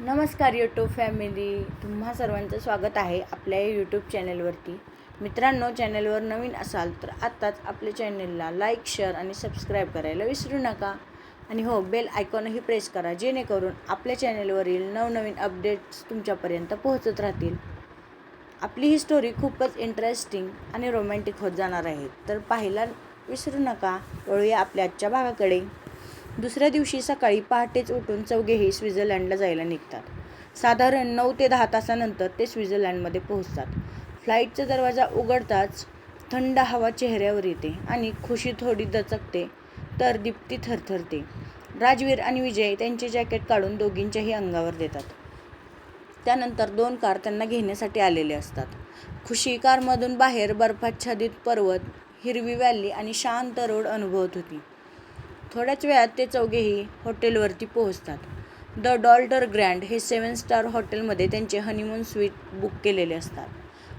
नमस्कार YouTube family, तुम्हा सर्वांचं स्वागत आहे आपल्या यूट्यूब चॅनलवरती. मित्रांनो, चॅनलवर नवीन असाल तर आत्ताच आपल्या चॅनलला लाईक, शेअर आणि सबस्क्राईब करायला विसरू नका. आणि हो, बेल आयकॉनही प्रेस करा, जेणेकरून आपल्या चॅनलवरील नवनवीन अपडेट्स तुमच्यापर्यंत पोहोचत राहतील. आपली ही स्टोरी खूपच इंटरेस्टिंग आणि रोमॅन्टिक होत जाणार आहे, तर पाहायला विसरू नका. वळूया आपल्या आजच्या भागाकडे. दुसऱ्या दिवशी सकाळी पहाटेच उठून चौघेही स्वित्झर्लंडला जायला निघतात. साधारण 9 ते 10 तासानंतर ते स्वित्झर्लंडमध्ये पोहोचतात. फ्लाईटचा दरवाजा उघडताच थंड हवा चेहऱ्यावर येते आणि खुशी थोडी दचकते तर दीप्ती थरथरते. राजवीर आणि विजय त्यांचे जॅकेट काढून दोघींच्याही अंगावर देतात. त्यानंतर 2 कार त्यांना घेण्यासाठी आलेले असतात. खुशी कारमधून बाहेर बर्फाच्छादित पर्वत, हिरवी व्हॅली आणि शांत रोड अनुभवत होती. थोड्याच वेळात ते चौघेही हॉटेलवरती पोहोचतात. द डॉल्टर ग्रँड हे 7 स्टार हॉटेलमध्ये त्यांचे हनीमून स्वीट बुक केलेले असतात.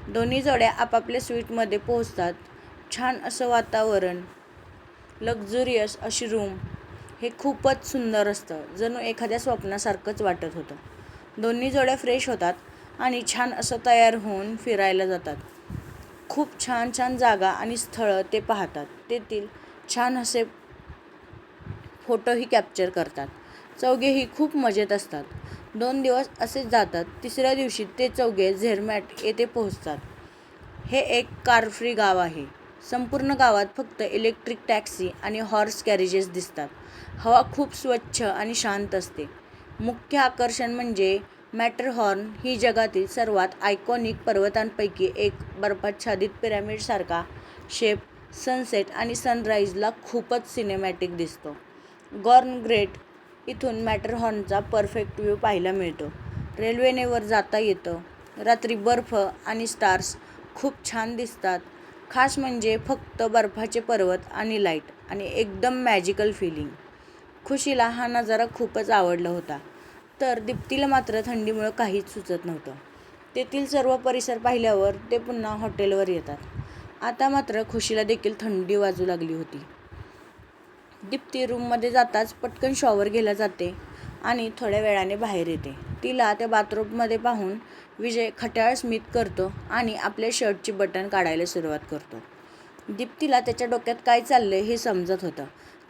दोन्ही जोड्या आपापल्या स्वीटमध्ये पोहोचतात. छान असं वातावरण, लक्झुरियस अशी रूम, हे खूपच सुंदर असतं. जणू एखाद्या स्वप्नासारखंच वाटत होतं. दोन्ही जोड्या फ्रेश होतात आणि छान असं तयार होऊन फिरायला जातात. खूप छान छान जागा आणि स्थळं ते पाहतात. तेथील छान असे फोटोही कॅप्चर करतात. चौघेही खूप मजेत असतात. 2 दिवस असेच जातात. तिसऱ्या दिवशी ते चौघे झेरमॅट येथे पोहोचतात. हे एक कार फ्री गाव आहे. संपूर्ण गावात फक्त इलेक्ट्रिक टॅक्सी आणि हॉर्स कॅरेजेस दिसतात. हवा खूप स्वच्छ आणि शांत असते. मुख्य आकर्षण म्हणजे मॅटरहॉर्न ही जगातील सर्वात आयकॉनिक पर्वतांपैकी एक. बर्फाच्छादित पिरॅमिडसारखा शेप सनसेट आणि सनराईजला खूपच सिनेमॅटिक दिसतो. गॉर्न ग्रेट इथून मॅटरहॉर्नचा परफेक्ट व्ह्यू पाहायला मिळतो. रेल्वेने वर जाता येतं. रात्री बर्फ आणि स्टार्स खूप छान दिसतात. खास म्हणजे फक्त बर्फाचे पर्वत आणि लाईट आणि एकदम मॅजिकल फिलिंग. खुशीला हा नजारा खूपच आवडला होता, तर दीप्तीला मात्र थंडीमुळे काहीच सुचत नव्हतं. तेथील सर्व परिसर पाहिल्यावर ते पुन्हा हॉटेलवर येतात. आता मात्र खुशीला देखील थंडी वाजू लागली होती. दीप्ती रूममध्ये जाताच पटकन शॉवर घ्यायला जाते आणि थोड्या वेळाने बाहेर येते. तिला त्या बाथरूममध्ये पाहून विजय खट्याळ स्मित करतो आणि आपल्या शर्टची बटन काढायला सुरुवात करतो. दीप्तीला त्याच्या डोक्यात काय चाललंय हे समजत होतं.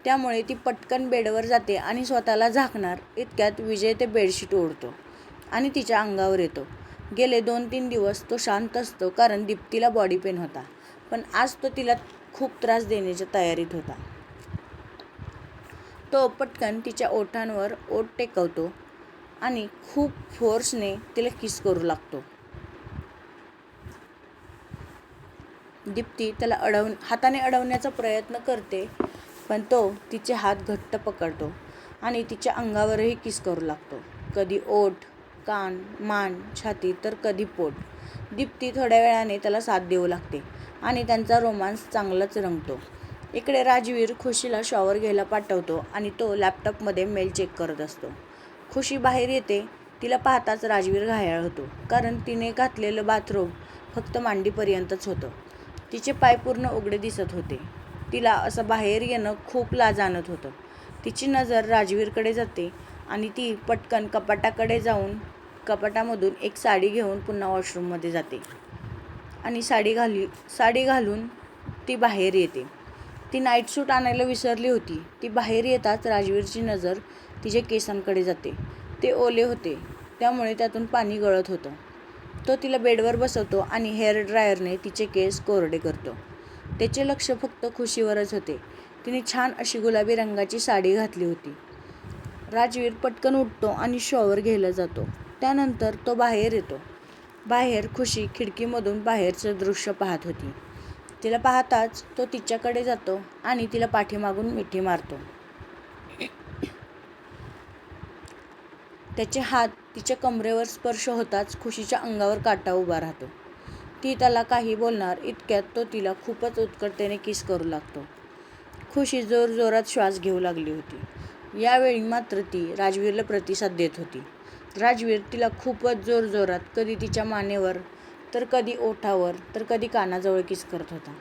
त्यामुळे ती पटकन बेडवर जाते आणि स्वतःला झाकणार इतक्यात विजय ते बेडशीट ओढतो आणि तिच्या अंगावर येतो. गेले 2-3 दिवस तो शांत असतो, कारण दीप्तीला बॉडी पेन होता, पण आज तो तिला खूप त्रास देण्याच्या तयारीत होता. तो पटकन तिच्या ओठांवर ओठ टेकवतो आणि खूप फोर्सने तिला किस करू लागतो. दीप्ती त्याला हाताने अडवण्याचा प्रयत्न करते, पण तो तिचे हात घट्ट पकडतो आणि तिच्या अंगावरही किस करू लागतो. कधी ओठ, कान, मान, छाती तर कधी पोट. दीप्ती थोड्या वेळाने त्याला साथ देऊ लागते आणि त्यांचा रोमांस चांगलाच रंगतो. इकडे राजवीर खुशीला शॉवर घ्यायला पाठवतो आणि तो लॅपटॉपमध्ये मेल चेक करत असतो. खुशी बाहेर येते. तिला पाहताच राजवीर घायाळ होतो, कारण तिने घातलेलं बाथरोब फक्त मांडीपर्यंतच होतं. तिचे पाय पूर्ण उघडे दिसत होते. तिला असं बाहेर येणं खूप लाज आणत होतं. तिची नजर राजवीरकडे जाते आणि ती पटकन कपाटाकडे जाऊन कपाटामधून एक साडी घेऊन पुन्हा वॉशरूममध्ये जाते आणि साडी घालून ती बाहेर येते. ती नाईट सूट आणायला विसरली होती. ती बाहेर येताच राजवीरची नजर तिच्या केसांकडे जाते. ते ओले होते, त्यामुळे त्यातून पाणी गळत होतं. तो तिला बेडवर बसवतो आणि हेअर ड्रायरने तिचे केस कोरडे करतो. त्याचे लक्ष फक्त खुशीवरच होते. तिने छान अशी गुलाबी रंगाची साडी घातली होती. राजवीर पटकन उठतो आणि शॉवर घ्यायला जातो. त्यानंतर तो बाहेर येतो. बाहेर खुशी खिडकीमधून बाहेरचं दृश्य पाहत होती. तिला पाहताच तो तिच्याकडे जातो आणि तिला पाठीमागून मिठी मारतो. त्याचे हात तिच्या कमरेवर स्पर्श होताच खुशीच्या अंगावर काटा उभा राहतो. ती त्याला काही बोलणार इतक्यात तो तिला खूपच उत्कटतेने किस करू लागतो. खुशी जोरजोरात श्वास घेऊ लागली होती. यावेळी मात्र ती राजवीरला प्रतिसाद देत होती. राजवीर तिला खूपच जोरजोरात, कधी तिच्या मानेवर तर कधी ओठावर तर कधी कानाजवळ किस करत होता.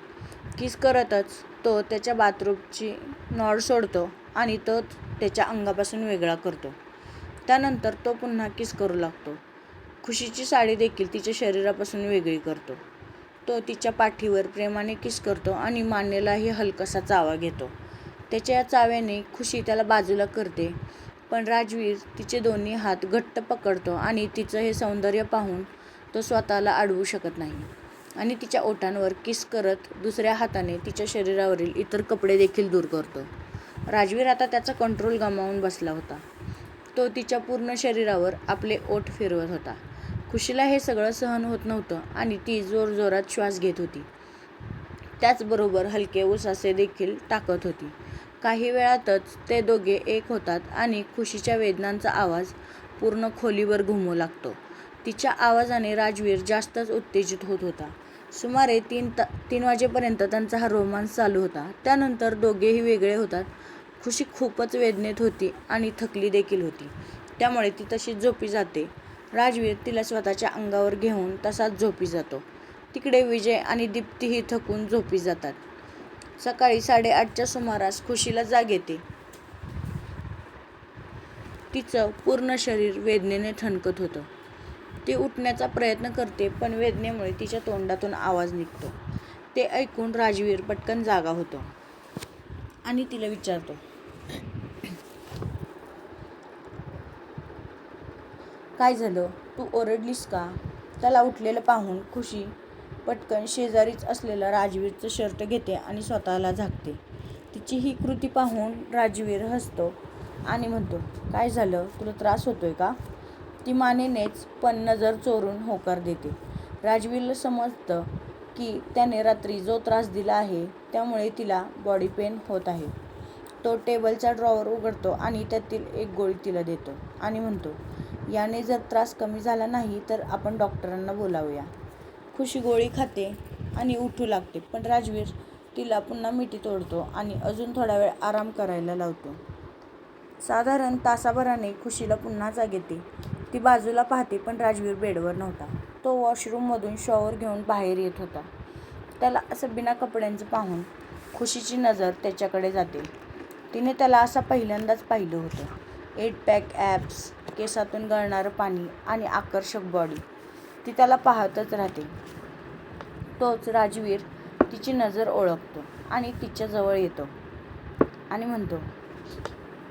किस करतच तो त्याच्या बाथरूमची नॉड सोडतो आणि तो त्याच्या अंगापासून वेगळा करतो. त्यानंतर तो पुन्हा किस करू लागतो. खुशीची साडी देखील तिच्या शरीरापासून वेगळी करतो. तो तिच्या पाठीवर प्रेमाने किस करतो आणि मानेलाही हलकासा चावा घेतो. त्याच्या या चाव्याने खुशी त्याला बाजूला करते, पण राजवीर तिचे दोन्ही हात घट्ट पकडतो आणि तिचं हे सौंदर्य पाहून तो स्वतःला अडवू शकत नाही आणि तिच्या ओठांवर किस करत दुसऱ्या हाताने तिच्या शरीरावरील इतर कपडे देखील दूर करतो. राजवीर आता त्याचा कंट्रोल गमावून बसला होता. तो तिच्या पूर्ण शरीरावर आपले ओठ फिरवत होता. खुशीला हे सगळं सहन होत नव्हतं आणि ती जोरजोरात श्वास घेत होती. त्याचबरोबर हलके उसासे देखील टाकत होती. काही वेळातच ते दोघे एक होतात आणि खुशीच्या वेदनांचा आवाज पूर्ण खोलीभर घुमू लागतो. तिच्या आवाजाने राजवीर जास्तच उत्तेजित होत होता. सुमारे 3 वाजेपर्यंत त्यांचा हा रोमांस चालू होता. त्यानंतर दोघेही वेगळे होतात. खुशी खूपच वेदनेत होती आणि थकली देखील होती, त्यामुळे ती तशीच झोपी जाते. राजवीर तिला स्वतःच्या अंगावर घेऊन तसाच झोपी जातो. तिकडे विजय आणि दीप्तीही थकून झोपी जातात. सकाळी 8:30च्या सुमारास खुशीला जाग येते. तिचं पूर्ण शरीर वेदनेने ठणकत होतं. ती उठण्याचा प्रयत्न करते, पण वेदनेमुळे तिच्या तोंडातून आवाज निघतो. ते ऐकून राजवीर पटकन जागा होतो आणि तिला विचारतो, काय झालं? तू ओरडलीस का? त्याला उठलेलं पाहून खुशी पटकन शेजारीच असलेला राजवीरचं शर्ट घेते आणि स्वतःला झाकते. तिची ही कृती पाहून राजवीर हसतो आणि म्हणतो, काय झालं? तुला त्रास होतोय का? ती मानेनेच पण नजर चोरून होकार देते. राजवीरला समजतं की त्याने रात्री जो त्रास दिला आहे त्यामुळे तिला बॉडी पेन होत आहे. तो टेबलचा ड्रॉवर उघडतो आणि त्यातील एक गोळी तिला देतो आणि म्हणतो, याने जर त्रास कमी झाला नाही तर आपण डॉक्टरांना बोलावूया. खुशी गोळी खाते आणि उठू लागते, पण राजवीर तिला पुन्हा मिठी तोडतो आणि अजून थोडा वेळ आराम करायला लावतो. साधारण तासाभराने खुशीला पुन्हा जाग येते. ती बाजूला पाहते, पण राजवीर बेडवर नव्हता. तो वॉशरूममधून शॉवर घेऊन बाहेर येत होता. त्याला असं बिना कपड्यांचं पाहून खुशीची नजर त्याच्याकडे जाते. तिने त्याला असं पहिल्यांदाच पाहिलं होतं. 8 पॅक ॲब्स, केसातून गळणारं पाणी आणि आकर्षक बॉडी. ती त्याला पाहतच राहते. तोच राजवीर तिची नजर ओळखतो आणि तिच्या जवळ येतो आणि म्हणतो,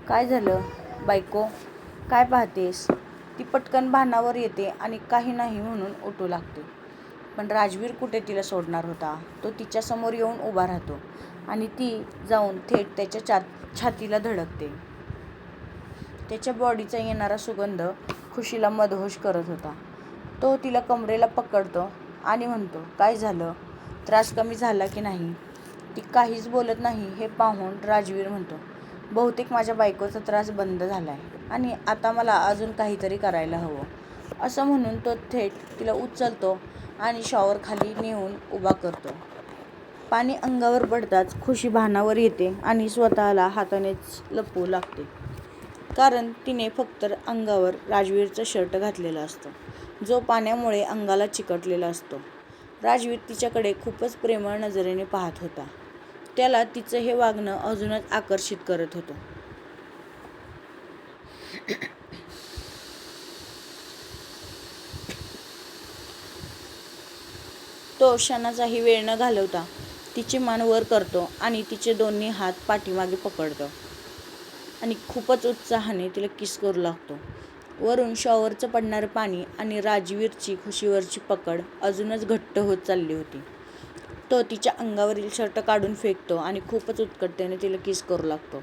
काय झालं बायको? काय पाहतेस? ती पटकन भानावर येते आणि काही नाही म्हणून उठू लागते. पण राजवीर कुठे तिला सोडणार होता? तो तिच्यासमोर येऊन उभा राहतो आणि ती जाऊन थेट त्याच्या छातीला धडकते. त्याच्या बॉडीचा येणारा सुगंध खुशीला मदहोश करत होता. तो तिला कमरेला पकडतो आणि म्हणतो, काय झालं? त्रास कमी झाला की नाही? ती काहीच बोलत नाही हे पाहून राजवीर म्हणतो, बहुतेक माझ्या बायकोचा त्रास बंद झाला आहे आणि आता मला अजून काहीतरी करायला हवं. असं म्हणून तो थेट तिला उचलतो आणि शॉवर खाली नेऊन उभा करतो. पाणी अंगावर पडताच खुशी भानावर येते आणि स्वतःला हातानेच लपवू लागते, कारण तिने फक्त अंगावर राजवीरचा शर्ट घातलेला असतो, जो पाण्यामुळे अंगाला चिकटलेला असतो. राजवीर तिच्याकडे खूपच प्रेमळ नजरेने पाहत होता. त्याला तिचं हे वागणं अजूनच आकर्षित करत होतं. तो क्षणाचाही वेळ न घालवता तिची मान वर करतो आणि तिचे दोन्ही हात पाठीमागे पकडतो आणि खूपच उत्साहाने तिला किस करू लागतो. वरून शॉवरचं पडणारं पाणी आणि राजवीरची खुशीवरची पकड अजूनच घट्ट होत चालली होती. तो तिच्या अंगावरील शर्ट काढून फेकतो आणि खूपच उत्कटतेने तिला किस करू लागतो.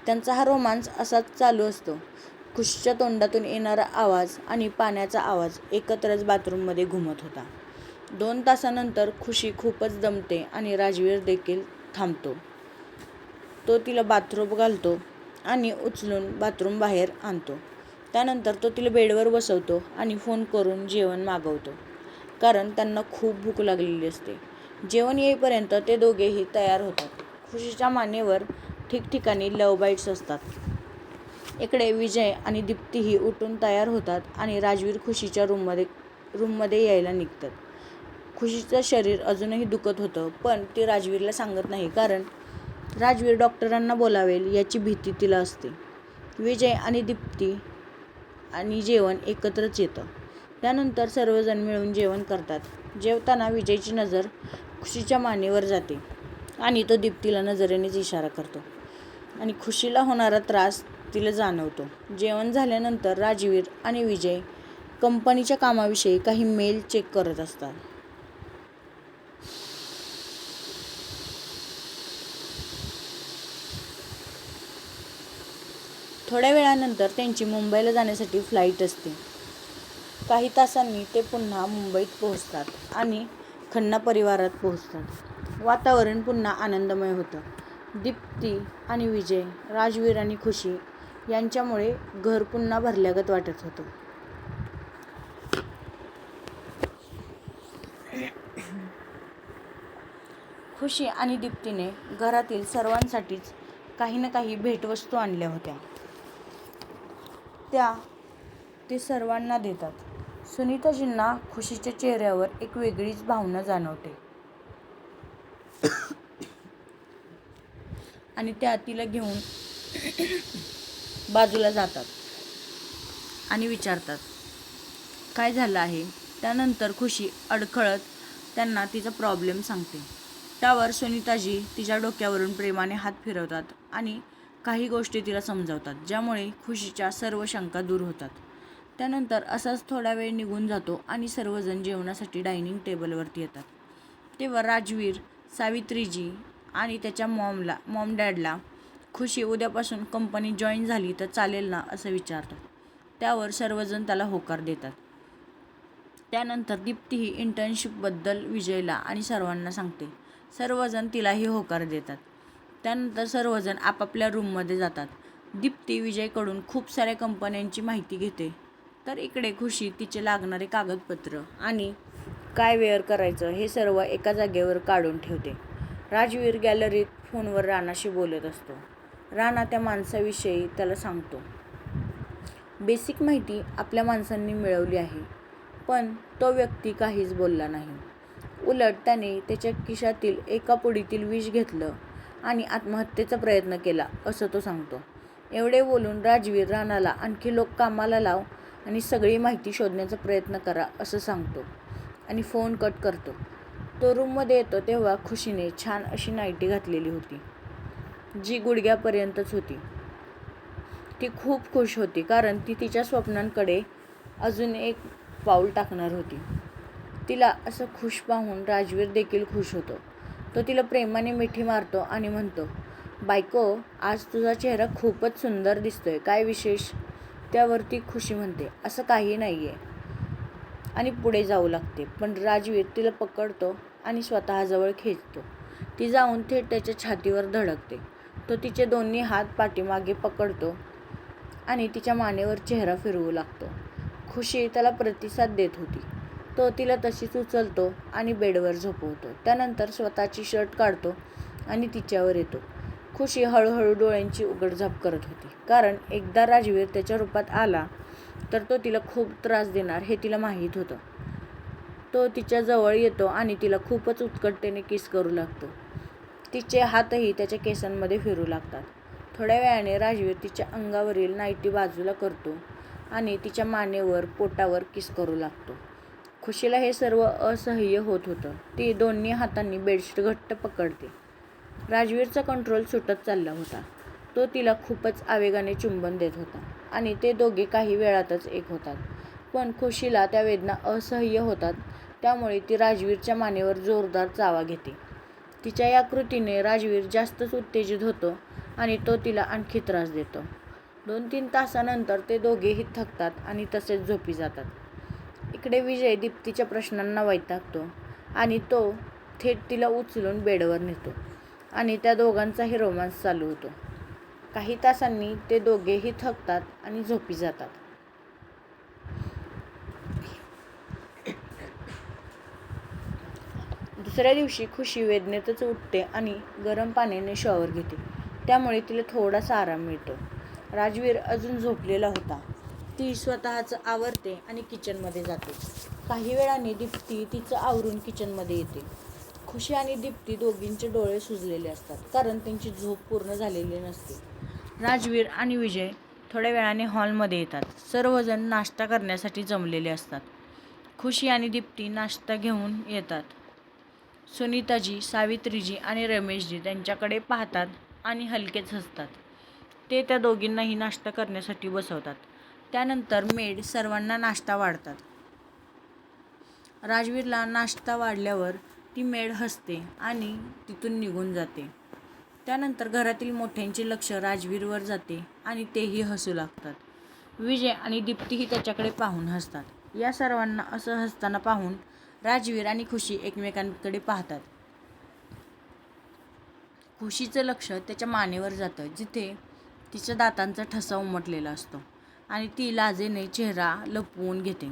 त्यांचा हा रोमांस असाच चालू असतो. खुशीच्या तोंडातून येणारा आवाज आणि पाण्याचा आवाज एकत्रच बाथरूममध्ये घुमत होता. 2 तासानंतर खुशी खूपच दमते आणि राजवीर देखील थांबतो. तो तिला बाथरोब घालतो आणि उचलून बाथरूम बाहेर आणतो. त्यानंतर तो तिला बेडवर बसवतो आणि फोन करून जेवण मागवतो, कारण त्यांना खूप भूक लागलेली असते. जेवण येईपर्यंत ते दोघेही तयार होतात. खुशीच्या मानेवर ठिकठिकाणी लव्ह बाईट्स असतात. इकडे विजय आणि दीप्तीही उठून तयार होतात आणि राजवीर खुशीच्या रूममध्ये यायला निघतात. खुशीचं शरीर अजूनही दुखत होतं, पण ती राजवीरला सांगत नाही, कारण राजवीर डॉक्टरांना बोलावेल याची भीती तिला असते. विजय आणि दीप्ती आणि जेवण एकत्रच येतं. त्यानंतर सर्वजण मिळून जेवण करतात. जेवताना विजयची नजर खुशीच्या मानेवर जाते आणि तो दीप्तीला नजरेनेच इशारा करतो आणि खुशीला होणारा त्रास तिला जाणवतो. जेवण झाल्यानंतर राजवीर आणि विजय कंपनीच्या कामाविषयी काही मेल चेक करत असतात. थोड्या वेळानंतर त्यांची मुंबईला जाण्यासाठी फ्लाईट असते. काही तासांनी ते पुन्हा मुंबईत पोहोचतात आणि खन्ना परिवारात पोहोचतात. वातावरण पुन्हा आनंदमय होतं. दीप्ती आणि विजय, राजवीर आणि खुशी यांच्यामुळे घर पुन्हा भरल्यागत वाटत होतं. खुशी आणि दीप्तीने घरातील सर्वांसाठीच काही ना काही भेटवस्तू आणल्या होत्या. ते सर्वांना देतात. सुनीताजींना खुशीच्या चेहऱ्यावर एक वेगळीच भावना जाणवते आणि त्या तिला घेऊन बाजूला जातात आणि विचारतात, काय झालं आहे? त्यानंतर खुशी अडखळत त्यांना तिचा प्रॉब्लेम सांगते. त्यावर सुनीताजी तिच्या डोक्यावरून प्रेमाने हात फिरवतात आणि काही गोष्टी तिला समजावतात, ज्यामुळे खुशीच्या सर्व शंका दूर होतात. त्यानंतर असाच थोडा वेळ निघून जातो आणि सर्वजण जेवणासाठी डायनिंग टेबलवरती येतात. तेव्हा राजवीर सावित्रीजी आणि त्याच्या मॉम डॅडला खुशी उद्यापासून कंपनी जॉईन झाली तर चालेल ना असं विचारतात. त्यावर सर्वजण त्याला होकार देतात. त्यानंतर दीप्तीही इंटर्नशिपबद्दल विजयला आणि सर्वांना सांगते. सर्वजण तिलाही होकार देतात. त्यानंतर सर्वजण आपापल्या रूममध्ये जातात. दीप्ती विजयकडून खूप साऱ्या कंपन्यांची माहिती घेते, तर इकडे खुशी तिचे लागणारे कागदपत्र आणि काय वेअर करायचं हे सर्व एका जागेवर काढून ठेवते. राजवीर गॅलरीत फोनवर राणाशी बोलत असतो. राणा त्या माणसाविषयी त्याला सांगतो. बेसिक माहिती आपल्या माणसांनी मिळवली आहे, पण तो व्यक्ती काहीच बोलला नाही. उलट त्याने त्याच्या खिशातील एका पुडीतील विष घेतलं आणि आत्महत्येचा प्रयत्न केला असं तो सांगतो. एवढे बोलून राजवीर राणाला आणखी लोक कामाला लाव आणि सगळी माहिती शोधण्याचा प्रयत्न करा असं सांगतो आणि फोन कट करतो. तो रूममध्ये येतो तेव्हा खुशीने छान अशी नाईटी घातलेली होती, जी गुडघ्यापर्यंतच होती. ती खूप खुश होती, कारण ती तिच्या स्वप्नांकडे अजून एक पाऊल टाकणार होती. तिला असं खुश पाहून राजवीर देखील खुश होतो. तो तिला प्रेमाने मिठी मारतो आणि म्हणतो, बायको, आज तुझा चेहरा खूपच सुंदर दिसतोय, काय विशेष? त्यावरती खुशी म्हणते, असं काही नाहीये आणि पुढे जाऊ लागते. पण राजवीर तिला पकडतो आणि स्वतःजवळ खेचतो. ती जाऊन थेट त्याच्या छातीवर धडकते. तो तिचे दोन्ही हात पाठीमागे पकडतो आणि तिच्या मानेवर चेहरा फिरवू लागतो. खुशी त्याला प्रतिसाद देत होती. तो तिला तशीच उचलतो आणि बेडवर झोपवतो. त्यानंतर स्वतःची शर्ट काढतो आणि तिच्यावर येतो. खुशी हळूहळू डोळ्यांची उघडझाप करत होती, कारण एकदा राजवीर त्याच्या रूपात आला तर तो तिला खूप त्रास देणार हे तिला माहीत होतं. तो तिच्या जवळ येतो आणि तिला खूपच उत्कटतेने किस करू लागतो. तिचे हातही त्याच्या केसांमध्ये फिरू लागतात. थोड्या वेळाने राजवीर तिच्या अंगावरील नाईटी बाजूला करतो आणि तिच्या मानेवर, पोटावर किस करू लागतो. खुशीला हे सर्व असह्य होत होतं. ती दोन्ही हातांनी बेडशीट घट्ट पकडते. राजवीरचा कंट्रोल सुटत चालला होता. तो तिला खूपच आवेगाने चुंबन देत होता आणि ते दोघे काही वेळातच एक होतात. पण खुशीला त्या वेदना असह्य होतात, त्यामुळे ती राजवीरच्या मानेवर जोरदार चावा घेते. तिच्या या कृतीने राजवीर जास्तच उत्तेजित होतो आणि तो तिला आणखी त्रास देतो. 2-3 तासानंतर ते दोघेही थकतात आणि तसेच झोपी जातात. इकडे विजय दीप्तीच्या प्रश्नांना वैतागतो आणि तो थेट तिला उचलून बेडवर नेतो आणि त्या दोघांचाही रोमांस चालू होतो. काही तासांनी ते दोघेही थकतात आणि झोपी जातात. दुसऱ्या दिवशी खुशी वेदनेतच उठते आणि गरम पाण्याने शॉवर घेते. त्यामुळे तिला थोडासा आराम मिळतो. राजवीर अजून झोपलेला होता. ती स्वतःचं आवरते आणि किचनमध्ये जाते. काही वेळाने दीप्ती तिचं आवरून किचनमध्ये येते. खुशी आणि दीप्ती दोघींचे डोळे सुजलेले असतात, कारण त्यांची झोप पूर्ण झालेली नसते. राजवीर आणि विजय थोड्या वेळाने हॉलमध्ये येतात. सर्वजण नाश्ता करण्यासाठी जमलेले असतात. खुशी आणि दीप्ती नाश्ता घेऊन येतात. सुनीताजी, सावित्रीजी आणि रमेशजी त्यांच्याकडे पाहतात आणि हलकेच हसतात. ते त्या दोघींनाही नाश्ता करण्यासाठी बसवतात. त्यानंतर मेड सर्वांना नाश्ता वाढतात. राजवीरला नाश्ता वाढल्यावर ती मेड हसते आणि तिथून निघून जाते. त्यानंतर घरातील मोठ्यांचे लक्ष राजवीरवर जाते आणि तेही हसू लागतात. विजय आणि दीप्तीही त्याच्याकडे पाहून हसतात. या सर्वांना असं हसताना पाहून राजवीर आणि खुशी एकमेकांकडे पाहतात. खुशीचं लक्ष त्याच्या मानेवर जातं, जिथे तिच्या दातांचा ठसा उमटलेला असतो आणि ती लाजेने चेहरा लपवून घेते.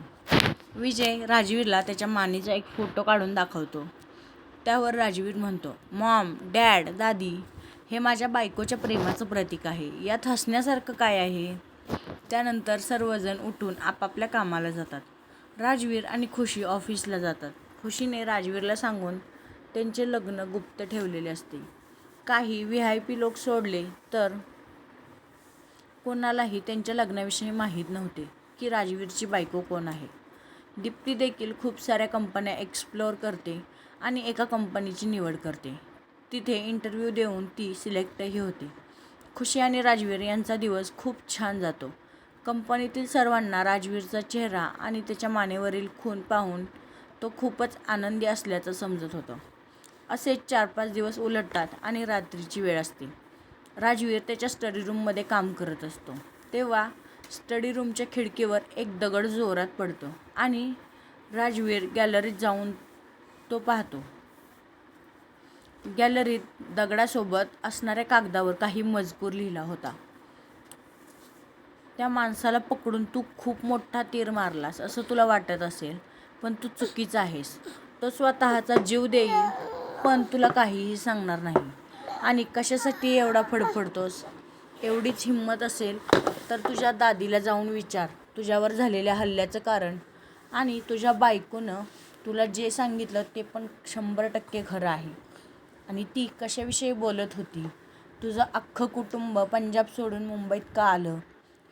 विजय राजवीरला त्याच्या मानेचा एक फोटो काढून दाखवतो. त्यावर राजवीर म्हणतो, मॉम, डॅड, दादी, हे माझ्या बायकोच्या प्रेमाचं प्रतीक आहे. यात हसण्यासारखं काय आहे? त्यानंतर सर्वजण उठून आपापल्या कामाला जातात. राजवीर आणि खुशी ऑफिसला जातात. खुशीने राजवीरला सांगून त्यांचे लग्न गुप्त ठेवलेले असते. काही VIP लोक सोडले तर कोणालाही त्यांच्या लग्नाविषयी माहीत नव्हते की राजवीरची बायको कोण आहे. दीप्ती देखील खूप साऱ्या कंपन्या एक्सप्लोअर करते आणि एका कंपनीची निवड करते. तिथे इंटरव्ह्यू देऊन ती सिलेक्टही होते. खुशी आणि राजवीर यांचा दिवस खूप छान जातो. कंपनीतील सर्वांना राजवीरचा चेहरा आणि त्याच्या मानेवरील खून पाहून तो खूपच आनंदी असल्याचं समजत होतं. असेच 4-5 दिवस उलटतात आणि रात्रीची वेळ असते. राजवीर त्याच्या स्टडी रूममध्ये काम करत असतो. तेव्हा स्टडी रूमच्या खिडकीवर एक दगड जोरात पडतो आणि राजवीर गॅलरीत जाऊन तो पाहतो. गॅलरीत दगडासोबत असणाऱ्या कागदावर काही मजकूर लिहिला होता. त्या माणसाला पकडून तू खूप मोठा तीर मारलास असं तुला वाटत असेल, पण तू चुकीचा आहेस. तो स्वतःचा जीव देईल पण तुला काहीही सांगणार नाही. आणि कशासाठी एवढा फडफडतोस? एवढीच हिंमत असेल तर तुझ्या दादीला जाऊन विचार तुझ्यावर झालेल्या हल्ल्याचं कारण. आणि तुझ्या बायकोनं तुला जे सांगितलं ते पण 100% खरं आहे. आणि ती कशाविषयी बोलत होती, तुझं अख्खं कुटुंब पंजाब सोडून मुंबईत का आलं,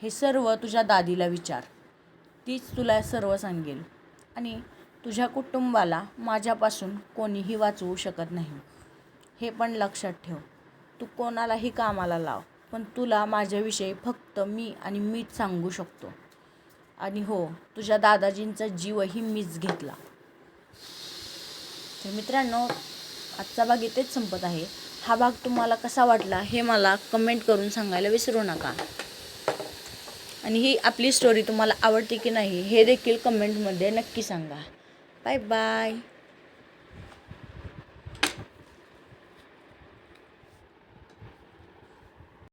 हे सर्व तुझ्या दादीला विचार. तीच तुला सर्व सांगेल. आणि तुझ्या कुटुंबाला माझ्यापासून कोणीही वाचवू शकत नाही, हे पण लक्षात ठेव. तू कोणालाही कामाला लाव, पण तुला माझ्याविषयी फक्त मी आणि मीच सांगू शकतो. आणि हो, तुझ्या दादाजींचा जीवही मीच घेतला. तर मित्रांनो, आजचा भाग इथेच संपत आहे. हा भाग तुम्हाला कसा वाटला हे मला कमेंट करून सांगायला विसरू नका. आणि ही आपली स्टोरी तुम्हाला आवडते की नाही हे देखील कमेंटमध्ये नक्की सांगा. Bye bye.